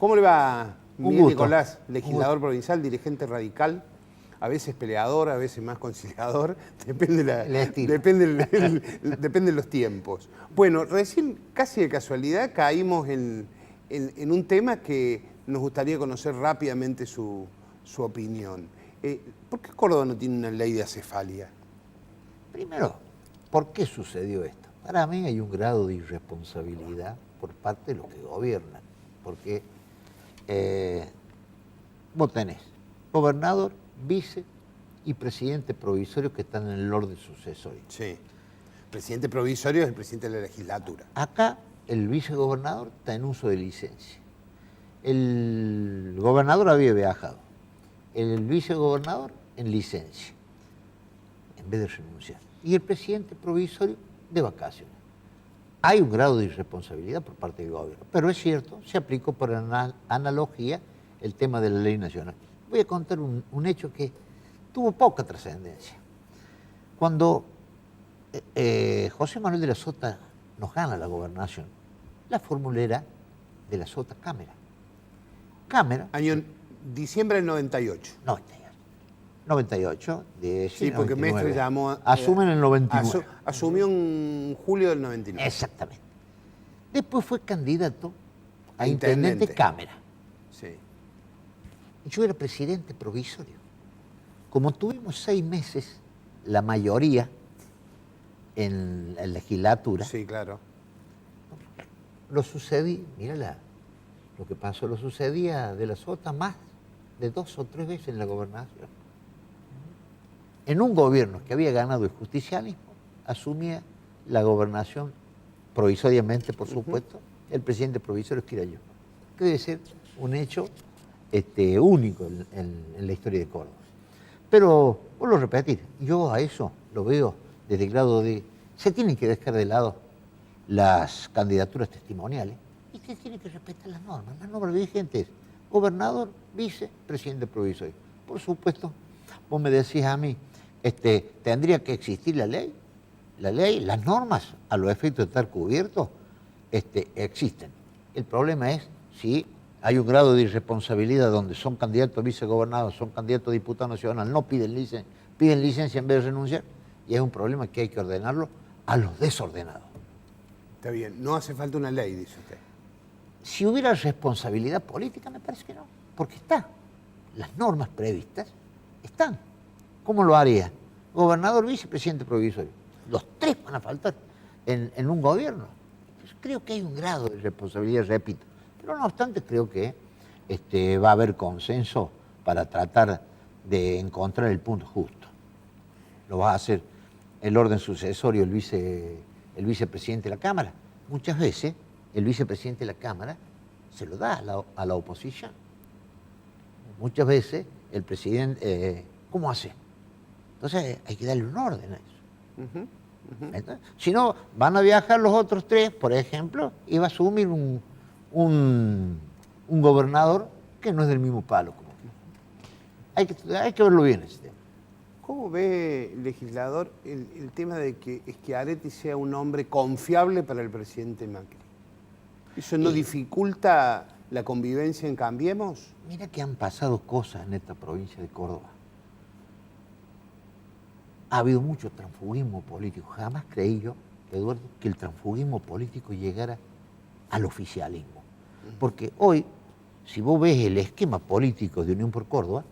¿Cómo le va, Un Miguel gusto. Nicolás, legislador provincial, dirigente radical, a veces peleador, a veces más conciliador, depende, El estilo. depende de los tiempos? Bueno, recién, casi de casualidad, caímos en un tema que nos gustaría conocer rápidamente su opinión. ¿Por qué Córdoba no tiene una ley de acefalia? Primero, ¿por qué sucedió esto? Para mí hay un grado de irresponsabilidad por parte de los que gobiernan, porque vos tenés gobernador, vice y presidente provisorio que están en el orden sucesorio. Sí. Presidente provisorio es el presidente de la legislatura. Acá el vicegobernador está en uso de licencia. El gobernador había viajado, el vicegobernador en licencia, en vez de renunciar. Y el presidente provisorio de vacaciones. Hay un grado de irresponsabilidad por parte del gobierno, pero es cierto, se aplicó por analogía el tema de la ley nacional. Voy a contar un hecho que tuvo poca trascendencia. Cuando José Manuel de la Sota nos gana la gobernación, la fórmula era de la Sota Cámara. Cámara. Año diciembre del 98. 98, Sí, porque 99. Mestre llamó... Asumen en el 99. Asumió en julio del 99. Exactamente. Después fue candidato a Intendente. intendente Cámara. Sí. Yo era presidente provisorio. Como tuvimos 6 meses, la mayoría en la legislatura, Sí, claro. lo sucedí, lo que pasó, lo sucedía de la Sota más de 2 o 3 veces en la gobernación. En un gobierno que había ganado el justicialismo, asumía la gobernación provisoriamente, por supuesto, el presidente provisorio es que era yo. Que debe ser un hecho único en la historia de Córdoba. Pero, vuelvo a repetir, yo a eso lo veo desde el grado de... Se tienen que dejar de lado las candidaturas testimoniales y se tienen que respetar las normas vigentes. Gobernador, vice, presidente provisorio. Por supuesto, vos me decís a mí, tendría que existir la ley. La ley, las normas, a los efectos de estar cubiertos, existen. El problema es si hay un grado de irresponsabilidad donde son candidatos a vicegobernador, son candidatos a diputado nacional, no piden licencia en vez de renunciar, y es un problema que hay que ordenarlo a los desordenados. Está bien. No hace falta una ley, dice usted. Si hubiera responsabilidad política, me parece que no, porque está. Las normas previstas están. ¿Cómo lo haría? Gobernador, vicepresidente provisorio. Los 3 van a faltar en un gobierno. Entonces, creo que hay un grado de responsabilidad, repito. Pero no obstante, creo que va a haber consenso para tratar de encontrar el punto justo. Lo va a hacer el orden sucesorio, el vicepresidente de la Cámara. Muchas veces el vicepresidente de la Cámara se lo da a la oposición. Muchas veces el presidente, ¿cómo hace? Entonces hay que darle un orden a eso. Entonces, si no, van a viajar los otros 3, por ejemplo, y va a asumir un gobernador que no es del mismo palo. Hay que verlo bien ese tema. ¿Cómo ve, legislador, el tema de que Schiaretti sea un hombre confiable para el presidente Macri? ¿Eso no dificulta la convivencia en Cambiemos? Mira que han pasado cosas en esta provincia de Córdoba. Ha habido mucho transfugismo político. Jamás creí yo, Eduardo, que el transfugismo político llegara al oficialismo. Porque hoy, si vos ves el esquema político de Unión por Córdoba,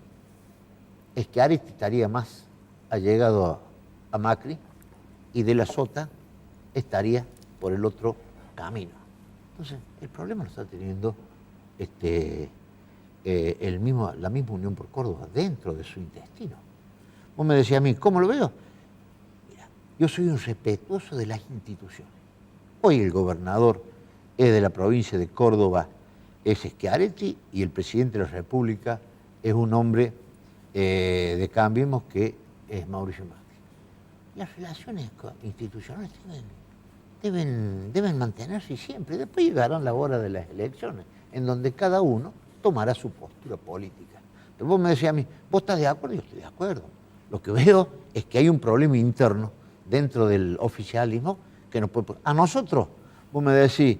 Schiaretti estaría más allegado a Macri y De la Sota estaría por el otro camino. Entonces, el problema lo está teniendo la misma Unión por Córdoba dentro de su intestino. Vos me decías a mí, ¿cómo lo veo? Mira, yo soy un respetuoso de las instituciones. Hoy el gobernador es de la provincia de Córdoba, es Schiaretti, y el presidente de la República es un hombre de Cambiemos que es Mauricio Macri. Las relaciones institucionales deben mantenerse siempre. Después llegarán la hora de las elecciones, en donde cada uno tomará su postura política. Pero vos me decías a mí, ¿vos estás de acuerdo? Yo estoy de acuerdo. Lo que veo es que hay un problema interno dentro del oficialismo que nos puede... A nosotros, vos me decís,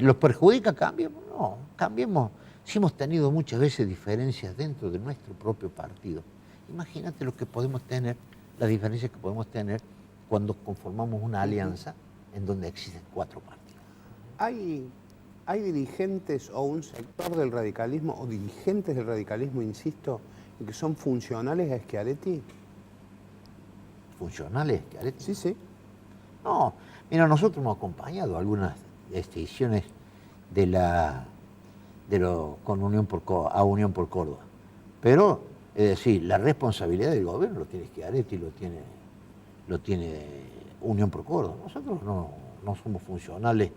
¿los perjudica Cambiemos? No, cambiemos. Si hemos tenido muchas veces diferencias dentro de nuestro propio partido, imagínate lo que podemos tener, las diferencias que podemos tener cuando conformamos una alianza en donde existen 4 partidos. ¿Hay dirigentes o un sector del radicalismo, o dirigentes del radicalismo, insisto, que son funcionales a Schiaretti? ¿Funcionales, Schiaretti? Sí, sí. No, mira, nosotros hemos acompañado algunas decisiones con Unión por Córdoba. Pero, es decir, la responsabilidad del gobierno lo tiene Schiaretti, lo tiene Unión por Córdoba. Nosotros no somos funcionales,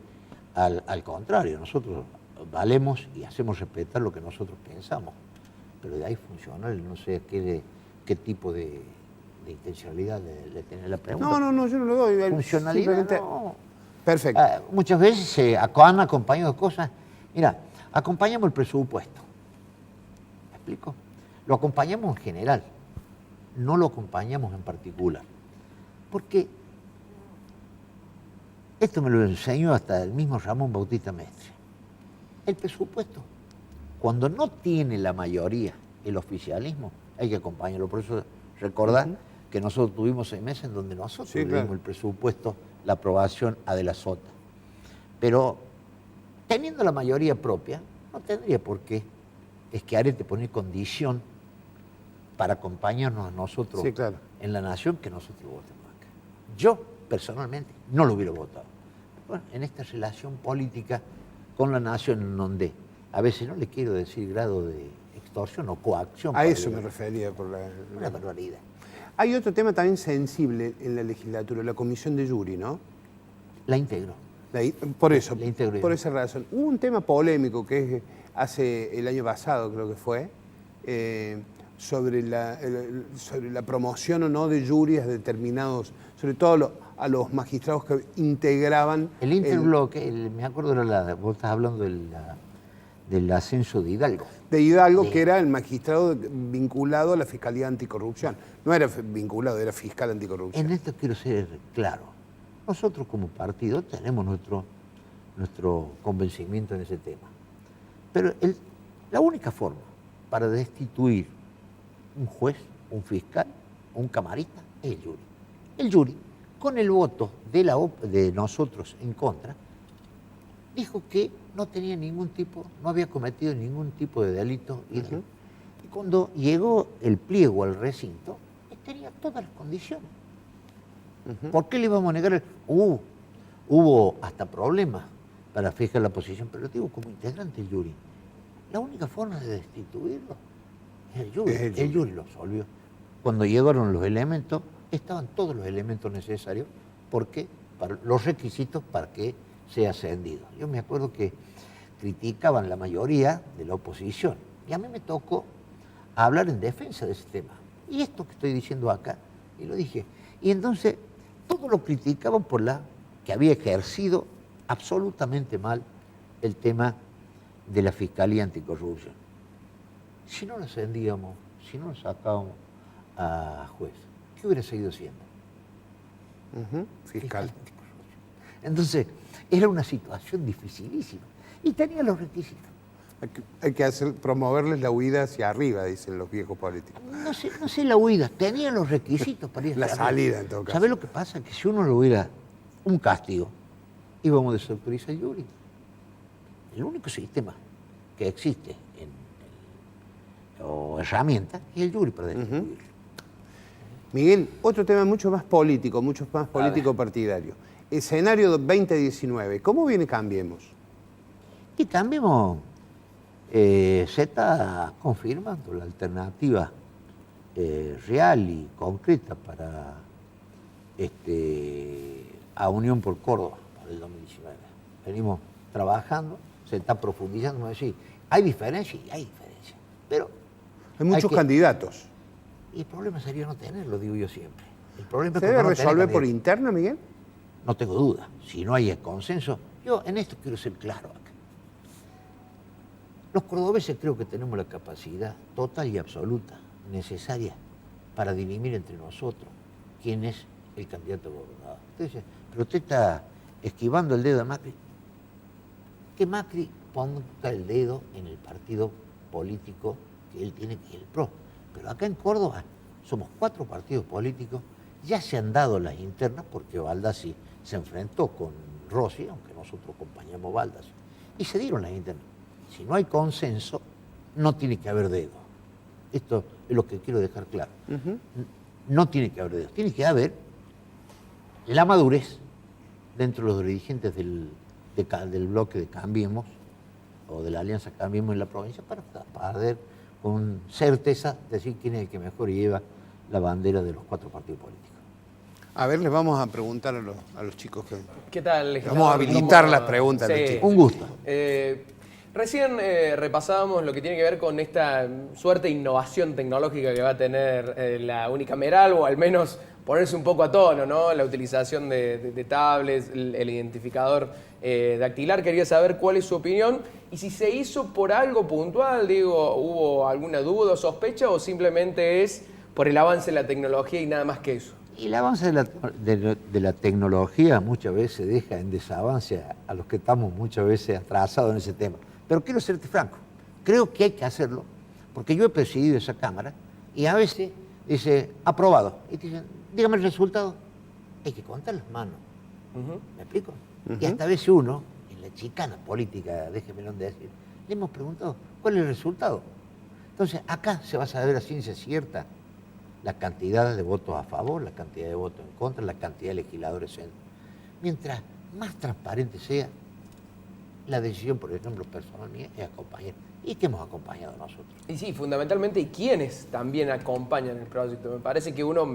al contrario, nosotros valemos y hacemos respetar lo que nosotros pensamos. Pero de ahí funcionales, no sé qué tipo de intencionalidad le tiene la pregunta. No, yo no lo doy. Funcionalidad, no. Perfecto. Muchas veces se han acompañado cosas. Mira, acompañamos el presupuesto. ¿Me explico? Lo acompañamos en general, no lo acompañamos en particular. Porque esto me lo enseñó hasta el mismo Ramón Bautista Mestre. El presupuesto, cuando no tiene la mayoría el oficialismo, hay que acompañarlo. Por eso recordar que nosotros tuvimos 6 meses en donde nosotros le dimos el presupuesto, la aprobación a De la Sota. Pero teniendo la mayoría propia, no tendría por qué Schiaretti poner condición para acompañarnos a nosotros en la nación que nosotros votemos acá. Yo, personalmente, no lo hubiera votado. Bueno, en esta relación política con la nación, en donde a veces no le quiero decir grado de extorsión o coacción. A eso me refería. Una barbaridad. Hay otro tema también sensible en la legislatura, la comisión de jury, ¿no? La integro. Por eso, la integro. Por esa razón. Hubo un tema polémico que hace el año pasado, creo que fue, sobre la promoción o no de juries determinados, sobre todo a los magistrados que integraban... El interbloque, me acuerdo, vos estás hablando del ascenso de Hidalgo. De Hidalgo, que era el magistrado vinculado a la Fiscalía Anticorrupción. No era vinculado, era fiscal anticorrupción. En esto quiero ser claro. Nosotros como partido tenemos nuestro convencimiento en ese tema. Pero la única forma para destituir un juez, un fiscal, un camarista, es el jury. El jury, con el voto de nosotros en contra, dijo que no tenía no había cometido ningún tipo de delito. Y cuando llegó el pliego al recinto, tenía todas las condiciones. ¿Por qué le íbamos a negar? Hubo hasta problemas para fijar la posición, pero lo digo como integrante del jury. La única forma de destituirlo es el jury. El jury lo resolvió. Cuando llegaron los elementos, estaban todos los elementos necesarios para los requisitos para que sea ascendido. Yo me acuerdo que criticaban la mayoría de la oposición y a mí me tocó hablar en defensa de ese tema. Y esto que estoy diciendo acá, y lo dije. Y entonces todos lo criticaban por que había ejercido absolutamente mal el tema de la Fiscalía Anticorrupción. Si no lo ascendíamos, si no lo sacábamos a juez, ¿qué hubiera seguido siendo? Fiscal. Entonces, era una situación dificilísima y tenía los requisitos. Hay que promoverles la huida hacia arriba, dicen los viejos políticos. No sé la huida, tenía los requisitos para ir hacia la salida, en todo caso. ¿Sabés lo que pasa? Que si uno le hubiera un castigo, íbamos a desautorizar el jury. El único sistema que existe o herramienta es el jury para destituirlo. Miguel, otro tema mucho más político partidario. Escenario 2019, ¿cómo viene Cambiemos? Y Cambiemos se está confirmando la alternativa real y concreta a Unión por Córdoba para el 2019. Venimos trabajando, se está profundizando, hay diferencias y hay diferencias, pero hay muchos candidatos. Y el problema sería no tenerlo, digo yo siempre. El problema ¿Se debe resolver por interna, Miguel? No tengo duda. Si no hay consenso, yo en esto quiero ser claro acá. Los cordobeses creo que tenemos la capacidad total y absoluta necesaria para dirimir entre nosotros quién es el candidato a gobernador. Usted dice, pero usted está esquivando el dedo a Macri. Que Macri ponga el dedo en el partido político que él tiene, que es el PRO. Pero acá en Córdoba somos 4 partidos políticos, ya se han dado las internas porque Baldassi se enfrentó con Rossi, aunque nosotros acompañamos Baldassi, y se dieron las internas. Si no hay consenso, no tiene que haber dedo. Esto es lo que quiero dejar claro. No tiene que haber dedo, tiene que haber la madurez dentro de los dirigentes del bloque de Cambiemos o de la Alianza Cambiemos en la provincia para poder con certeza decir quién es el que mejor lleva la bandera de los 4 partidos políticos. A ver, les vamos a preguntar a los chicos que... ¿Qué tal, legislador? Vamos a habilitar las preguntas Sí. a los chicos. Un gusto. Recién repasábamos lo que tiene que ver con esta suerte de innovación tecnológica que va a tener la unicameral, o al menos ponerse un poco a tono, ¿no? La utilización de tablets, el identificador dactilar. Quería saber cuál es su opinión y si se hizo por algo puntual, digo, ¿hubo alguna duda o sospecha o simplemente es por el avance de la tecnología y nada más que eso? Y el avance de la tecnología muchas veces deja en desavance a los que estamos muchas veces atrasados en ese tema. Pero quiero serte franco, creo que hay que hacerlo, porque yo he presidido esa Cámara y a veces dice, aprobado, y te dicen, dígame el resultado. Hay que contar las manos, ¿me explico? Y hasta a veces uno, en la chicana política, déjemelo decir, le hemos preguntado, ¿cuál es el resultado? Entonces, acá se va a saber a ciencia cierta la cantidad de votos a favor, la cantidad de votos en contra, la cantidad de legisladores en... Mientras más transparente sea, la decisión, por ejemplo, personal mía, es acompañar. ¿Y qué hemos acompañado nosotros? Y sí, fundamentalmente, ¿y quiénes también acompañan el proyecto? Me parece que uno,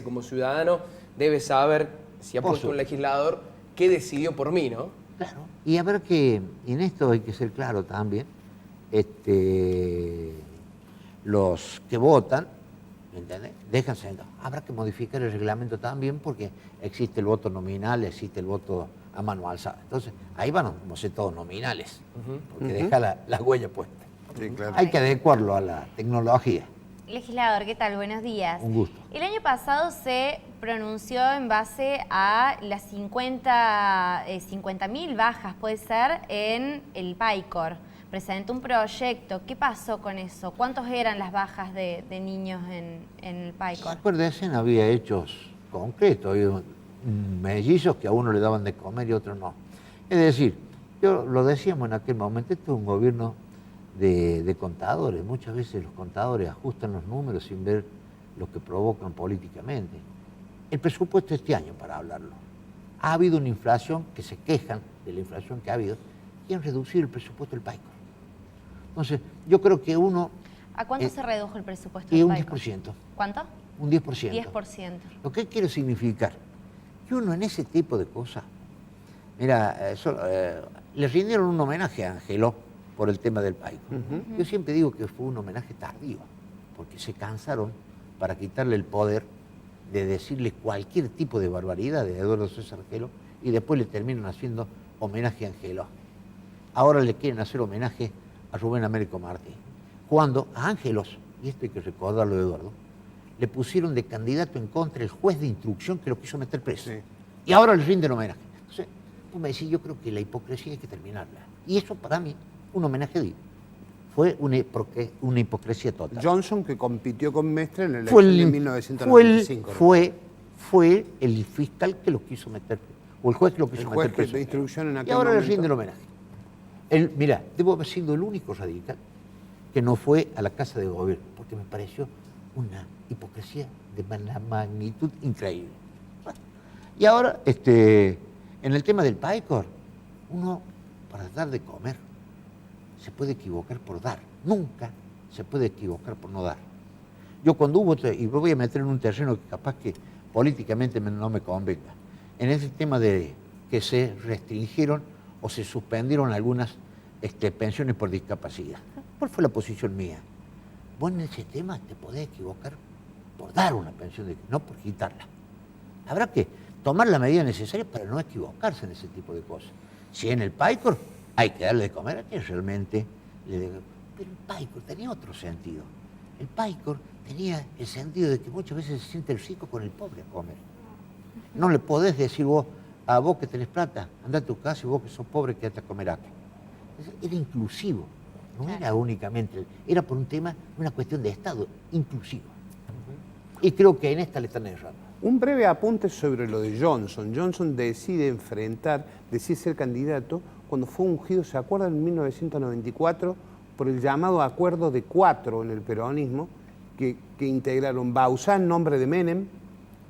como ciudadano, debe saber, si ha puesto un legislador, qué decidió por mí, ¿no? Claro. Y a ver que, en esto hay que ser claro también, los que votan, ¿me entiendes? Déjense. Habrá que modificar el reglamento también porque existe el voto nominal, existe el voto a mano alzada. Entonces, ahí vamos a ser todos nominales, porque deja la huella puesta. Sí, claro. Hay que adecuarlo a la tecnología. Legislador, ¿qué tal? Buenos días. Un gusto. El año pasado se pronunció en base a las 50.000 bajas, puede ser, en el PAICOR. Presentó un proyecto. ¿Qué pasó con eso? ¿Cuántos eran las bajas de niños en el PAICOR? Acuérdense, había hechos concretos, había mellizos que a uno le daban de comer y a otros no. Es decir, yo lo decíamos en aquel momento, esto es un gobierno de contadores. Muchas veces los contadores ajustan los números sin ver lo que provocan políticamente. El presupuesto este año, para hablarlo, ha habido una inflación, que se quejan de la inflación que ha habido, y han reducido el presupuesto del PAICOR. Entonces, yo creo que uno... ¿A cuánto se redujo el presupuesto y del un PAICOR? 10%. ¿Cuánto? Un 10%. 10%. Lo que quiero significar, que uno en ese tipo de cosas, mira, le rindieron un homenaje a Angeló por el tema del PAICOR. Yo siempre digo que fue un homenaje tardío, porque se cansaron para quitarle el poder de decirle cualquier tipo de barbaridad de Eduardo César Angeló y después le terminan haciendo homenaje a Angeló. Ahora le quieren hacer homenaje a Rubén Américo Martí, cuando a Ángelos, y esto hay que recordarlo, Eduardo, le pusieron de candidato en contra el juez de instrucción que lo quiso meter preso. Sí. Y ahora le rinden homenaje. Entonces, tú me decís, yo creo que la hipocresía hay que terminarla. Y eso para mí, un homenaje digno. Fue una hipocresía total. Johnson, que compitió con Mestre en el elección de 1995. Fue el fiscal que lo quiso meter, o el juez que lo quiso meter preso. El juez de instrucción en aquel Y ahora momento le rinden homenaje. Mirá, debo haber sido el único radical que no fue a la Casa de Gobierno, porque me pareció una hipocresía de una magnitud increíble. Y ahora, en el tema del PAICOR, uno, para dar de comer, se puede equivocar por dar. Nunca se puede equivocar por no dar. Yo cuando hubo, y me voy a meter en un terreno que capaz que políticamente no me convenga, en ese tema de que se restringieron o se suspendieron algunas pensiones por discapacidad. ¿Cuál fue la posición mía? Vos en ese tema te podés equivocar por dar una pensión, no por quitarla. Habrá que tomar la medida necesaria para no equivocarse en ese tipo de cosas. Si en el PAICOR hay que darle de comer a quien realmente le dé. Pero el PAICOR tenía otro sentido. El PAICOR tenía el sentido de que muchas veces se siente el rico con el pobre a comer. No le podés decir vos, a vos que tenés plata, andá a tu casa y vos que sos pobre quédate a comer acá. Era inclusivo, no era únicamente, era por un tema, una cuestión de Estado, inclusivo. Y creo que en esta le están errando. Un breve apunte sobre lo de Johnson. Johnson decide ser candidato cuando fue ungido, ¿se acuerdan? En 1994, por el llamado Acuerdo de Cuatro en el peronismo, que integraron Bauzá en nombre de Menem,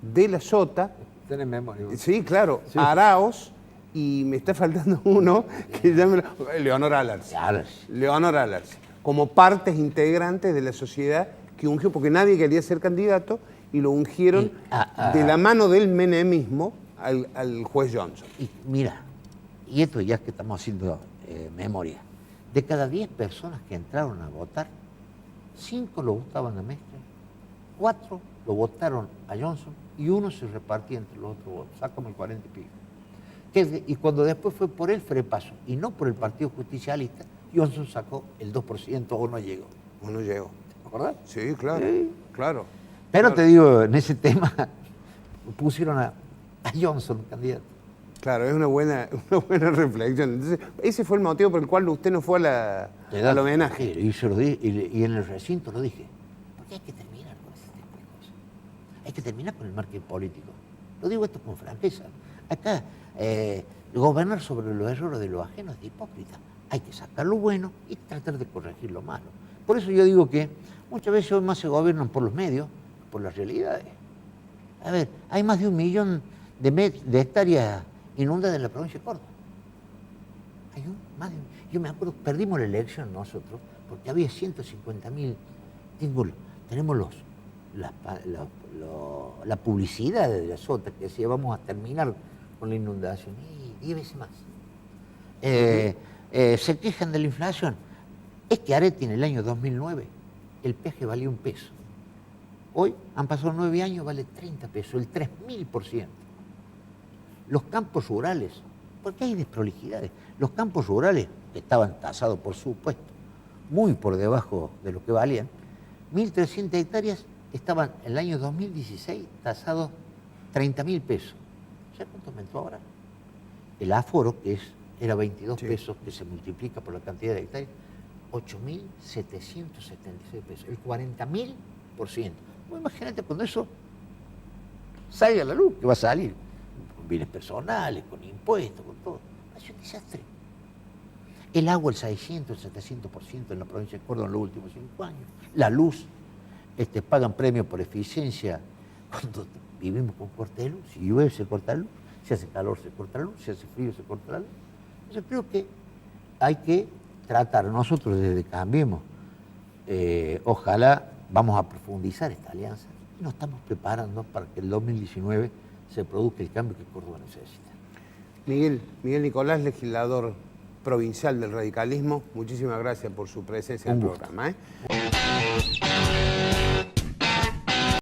De la Sota, ¿Tenés memoria? sí, claro, Araoz, y me está faltando uno, que Leonor Alarce. Leonor Alarce, como partes integrantes de la sociedad que ungió, porque nadie quería ser candidato, y lo ungieron de la mano del menemismo al juez Johnson. Y mira, y esto ya que estamos haciendo memoria, de cada 10 personas que entraron a votar, 5 lo votaban a Mestre, 4 lo votaron a Johnson y 1 se repartía entre los otros votos, sacamos el 40 y pico. Y cuando después fue por el frepaso y no por el Partido Justicialista, Johnson sacó el 2% o no llegó. ¿O no llegó? ¿Te acordás? Sí, claro, claro. Pero claro. te digo, en ese tema pusieron a Johnson candidato. Claro, es una buena reflexión. Entonces, ese fue el motivo por el cual usted no fue al homenaje. Y yo lo dije, y en el recinto lo dije, porque hay que terminar con ese tipo de cosas. Hay que terminar con el marketing político. Lo digo esto con franqueza. Acá, gobernar sobre los errores de los ajenos es hipócrita. Hay que sacar lo bueno y tratar de corregir lo malo. Por eso yo digo que muchas veces hoy más se gobiernan por los medios, por las realidades. A ver, hay más de 1 millón de hectáreas inundadas en la provincia de Córdoba. Yo me acuerdo, perdimos la elección nosotros porque había 150.000. Tenemos la publicidad de la Sota que decía vamos a terminar con la inundación. Y 10 veces más. Se quejan de la inflación. Es que Areti en el año 2009 el peaje valía 1 peso. Hoy han pasado 9 años, vale 30 pesos, el 3000%. Los campos rurales, porque hay desprolijidades, los campos rurales que estaban tasados, por supuesto, muy por debajo de lo que valían, 1.300 hectáreas estaban en el año 2016 tasados 30.000 pesos. ¿Sabes cuánto aumentó ahora? El aforo, que era 22 pesos, que se multiplica por la cantidad de hectáreas, 8.776 pesos, el 40.000%. Pues imagínate cuando eso salga a la luz, que va a salir con bienes personales, con impuestos, con todo. Es un desastre. El agua el 600, el 700% en la provincia de Córdoba en los últimos 5 años. La luz, pagan premios por eficiencia cuando vivimos con corte de luz. Si llueve se corta la luz, si hace calor se corta la luz, si hace frío se corta la luz. Entonces creo que hay que tratar, nosotros desde Cambiemos, ojalá vamos a profundizar esta alianza y nos estamos preparando para que el 2019 se produzca el cambio que Córdoba necesita. Miguel Nicolás, legislador provincial del radicalismo, muchísimas gracias por su presencia en el programa.